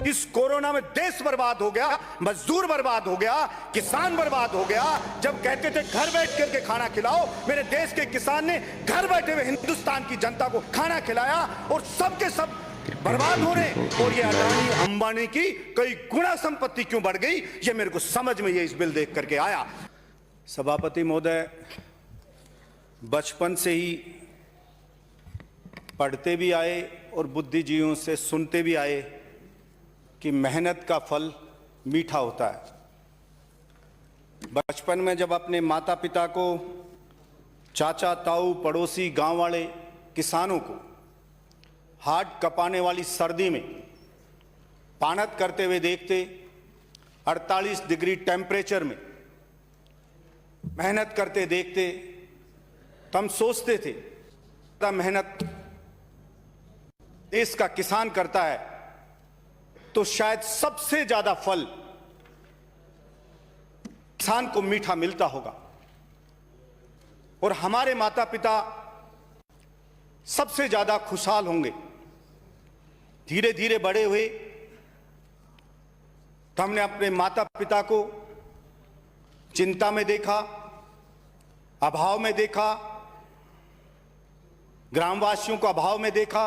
इस कोरोना में देश बर्बाद हो गया, मजदूर बर्बाद हो गया, किसान बर्बाद हो गया। जब कहते थे घर बैठ करके खाना खिलाओ, मेरे देश के किसान ने घर बैठे हुए हिंदुस्तान की जनता को खाना खिलाया और सबके सब बर्बाद हो रहे। और ये अडानी अंबानी की कई गुना संपत्ति क्यों बढ़ गई, ये मेरे को समझ में ये इस बिल देख करके आया। सभापति महोदय, बचपन से ही पढ़ते भी आए और बुद्धिजीवियों से सुनते भी आए कि मेहनत का फल मीठा होता है। बचपन में जब अपने माता पिता को, चाचा ताऊ, पड़ोसी, गांव वाले किसानों को हाथ कपाने वाली सर्दी में पानत करते हुए देखते, 48 डिग्री टेम्परेचर में मेहनत करते देखते, तो हम सोचते थे मेहनत देश का किसान करता है तो शायद सबसे ज्यादा फल किसान को मीठा मिलता होगा। और हमारे माता पिता सबसे ज्यादा खुशहाल होंगे। धीरे धीरे बड़े हुए तो हमने अपने माता पिता को चिंता में देखा, अभाव में देखा, ग्रामवासियों को अभाव में देखा।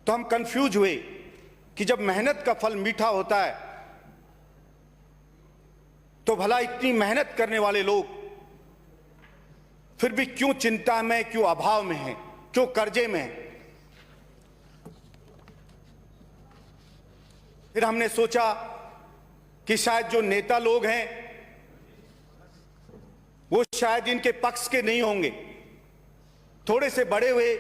तो हम कंफ्यूज हुए कि जब मेहनत का फल मीठा होता है तो भला इतनी मेहनत करने वाले लोग फिर भी क्यों चिंता में, क्यों अभाव में हैं, क्यों कर्जे में हैं। फिर हमने सोचा कि शायद जो नेता लोग हैं वो शायद इनके पक्ष के नहीं होंगे। थोड़े से बड़े हुए,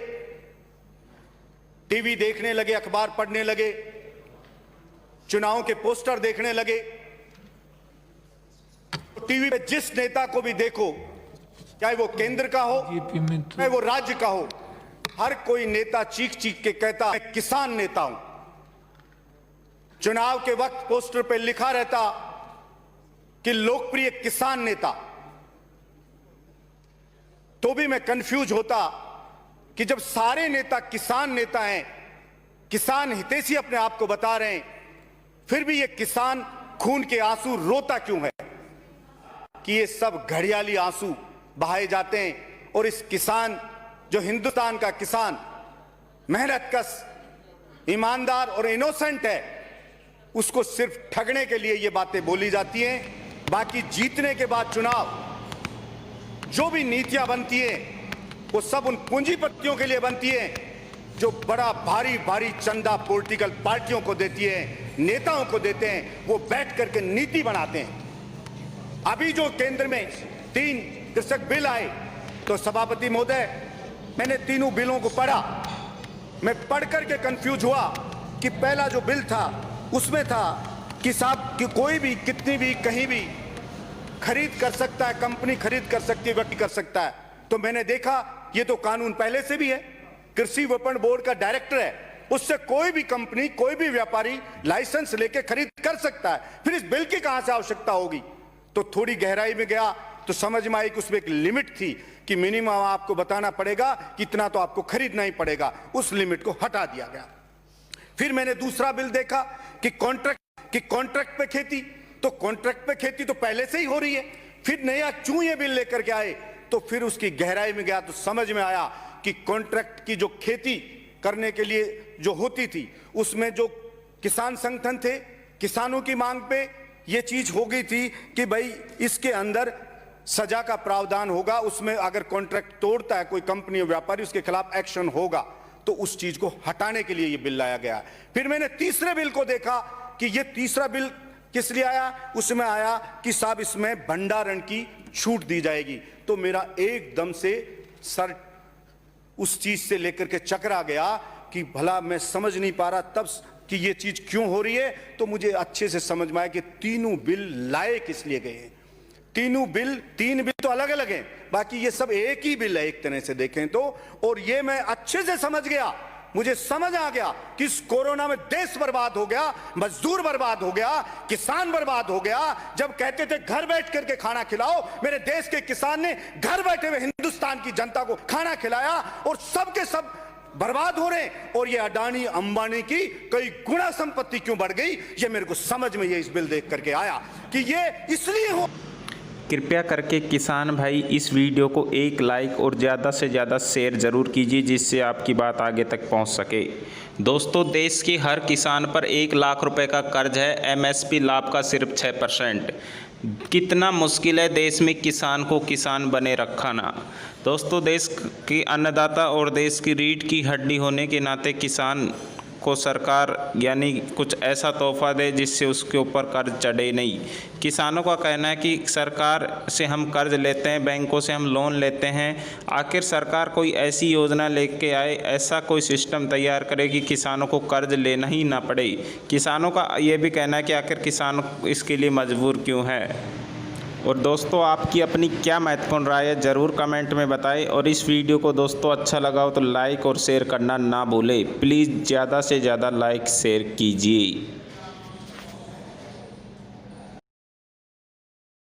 टीवी देखने लगे, अखबार पढ़ने लगे, चुनाव के पोस्टर देखने लगे। टीवी पे जिस नेता को भी देखो, चाहे वो केंद्र का हो, चाहे वो राज्य का हो, हर कोई नेता चीख चीख के कहता मैं किसान नेता हूं। चुनाव के वक्त पोस्टर पे लिखा रहता कि लोकप्रिय किसान नेता। तो भी मैं कंफ्यूज होता कि जब सारे नेता किसान नेता हैं, किसान हितैषी अपने आप को बता रहे हैं, फिर भी ये किसान खून के आंसू रोता क्यों है कि ये सब घड़ियाली आंसू बहाए जाते हैं। और इस किसान, जो हिंदुस्तान का किसान मेहनतकश, ईमानदार और इनोसेंट है, उसको सिर्फ ठगने के लिए ये बातें बोली जाती हैं। बाकी जीतने के बाद चुनाव जो भी नीतियां बनती हैं वो सब उन पूंजीपतियों के लिए बनती है जो बड़ा भारी भारी चंदा पॉलिटिकल पार्टियों को देती है, नेताओं को देते हैं। वो बैठ करके नीति बनाते हैं। अभी जो केंद्र में 3 कृषक बिल आए, तो सभापति महोदय, मैंने तीनों बिलों को पढ़ा। मैं पढ़ करके कंफ्यूज हुआ कि पहला जो बिल था उसमें था कि साहब कि कोई भी कितनी भी कहीं भी खरीद कर सकता है, कंपनी खरीद कर सकती है, व्यक्ति कर सकता है। तो मैंने देखा ये तो कानून पहले से भी है। कृषि विपणन बोर्ड का डायरेक्टर है, उससे कोई भी कंपनी, कोई भी व्यापारी लाइसेंस लेके खरीद कर सकता है। फिर इस बिल की कहां से आवश्यकता होगी। तो थोड़ी गहराई में गया तो समझ में आई कि उसमें एक लिमिट थी कि मिनिमम आपको बताना पड़ेगा कि इतना तो आपको खरीदना ही पड़ेगा। उस लिमिट को हटा दिया गया। फिर मैंने दूसरा बिल देखा कि कॉन्ट्रैक्ट पे खेती, तो कॉन्ट्रैक्ट पे खेती तो पहले से ही हो रही है। फिर नया क्यों ये बिल लेकर के आए, तो फिर उसकी गहराई में गया तो समझ में आया कि कॉन्ट्रैक्ट की जो खेती करने के लिए जो होती थी, उसमें जो किसान संगठन थे, किसानों की मांग पे ये चीज हो गई थी कि भाई इसके अंदर सजा का प्रावधान होगा। उसमें अगर कॉन्ट्रैक्ट तोड़ता है कोई कंपनी या व्यापारी, उसके खिलाफ एक्शन होगा। तो उस चीज को हटाने के लिए ये बिल लाया गया। फिर मैंने तीसरे बिल को देखा कि ये तीसरा बिल किस लिए आया। उसमें आया कि साहब इसमें भंडारण की छूट दी जाएगी। तो मेरा एकदम से सर उस चीज से लेकर के चकरा गया कि भला मैं समझ नहीं पा रहा तब कि ये चीज क्यों हो रही है। तो मुझे अच्छे से समझ में आया कि तीनों बिल लाए किस लिए गए हैं। तीन बिल तो अलग अलग हैं, बाकी ये सब एक ही बिल है एक तरह से देखें तो। और ये मैं अच्छे से समझ गया, मुझे समझ आ गया कि इस कोरोना में देश बर्बाद हो गया, मजदूर बर्बाद हो गया, किसान बर्बाद हो गया। जब कहते थे घर बैठ करके खाना खिलाओ, मेरे देश के किसान ने घर बैठे हुए हिंदुस्तान की जनता को खाना खिलाया और सबके सब बर्बाद हो रहे हैं और ये अडानी अंबानी की कई गुना संपत्ति क्यों बढ़ गई, ये मेरे को समझ में ये इस बिल देख करके आया कि ये इसलिए हो। कृपया करके किसान भाई इस वीडियो को एक लाइक और ज़्यादा से ज़्यादा शेयर ज़रूर कीजिए, जिससे आपकी बात आगे तक पहुंच सके। दोस्तों, देश के हर किसान पर 1 लाख रुपए का कर्ज है, एमएसपी लाभ का सिर्फ 6%। कितना मुश्किल है देश में किसान को किसान बने रखना। दोस्तों, देश के अन्नदाता और देश की रीढ़ की हड्डी होने के नाते किसान को सरकार यानी कुछ ऐसा तोहफा दे जिससे उसके ऊपर कर्ज चढ़े नहीं। किसानों का कहना है कि सरकार से हम कर्ज लेते हैं, बैंकों से हम लोन लेते हैं, आखिर सरकार कोई ऐसी योजना लेके आए, ऐसा कोई सिस्टम तैयार करे कि किसानों को कर्ज लेना ही ना पड़े। किसानों का ये भी कहना है कि आखिर किसान इसके लिए मजबूर क्यों है। और दोस्तों, आपकी अपनी क्या महत्वपूर्ण राय है ज़रूर कमेंट में बताएं। और इस वीडियो को दोस्तों अच्छा लगा हो तो लाइक और शेयर करना ना भूलें। प्लीज़ ज़्यादा से ज़्यादा लाइक शेयर कीजिए।